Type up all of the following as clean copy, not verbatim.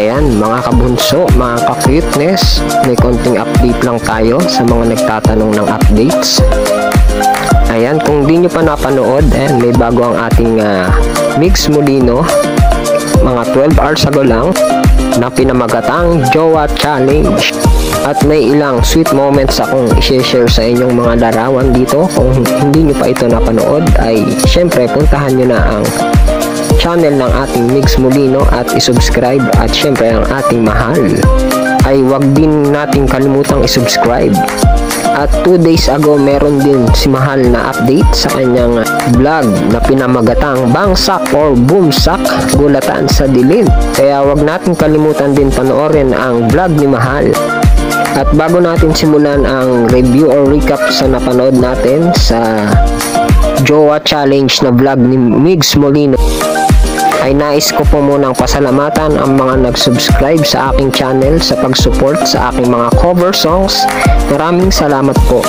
Ayan mga kabunso, mga ka-cuteness, may konting update lang tayo sa mga nagtatanong ng updates. Ayan, kung di nyo pa napanood, may bago ang ating Migs Molino, mga 12 hours ago lang, na pinamagatang Jowa Challenge. At may ilang sweet moments akong i-share sa inyong mga larawan dito. Kung hindi nyo pa ito napanood, ay syempre puntahan nyo na ang channel ng ating Migs Molino at isubscribe. At syempre ang ating mahal ay wag din nating kalimutang isubscribe. At 2 days ago meron din si mahal na update sa kanyang vlog na pinamagatang Bangsak or Boomsak, Gulatan sa Dilim. Kaya wag natin kalimutan din panoorin ang vlog ni mahal. At bago natin simulan ang review or recap sa napanood natin sa Jowa Challenge na vlog ni Migs Molino, ay nais ko po munang pasalamatan ang mga nag-subscribe sa aking channel sa pag-support sa aking mga cover songs. Maraming salamat po.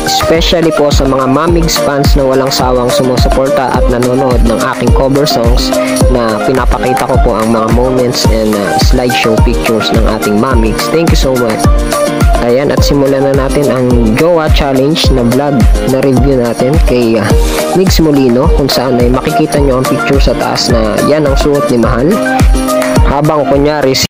Especially po sa mga Mamigs fans na walang sawang sumusuporta at nanonood ng aking cover songs na pinapakita ko po ang mga moments and slideshow pictures ng ating Mamigs. Thank you so much. Ayan, at simulan na natin ang Jowa Challenge na vlog na review natin kay Migs Molino, kung saan ay makikita nyo ang picture sa taas na yan ang suot ni mahal habang kunyari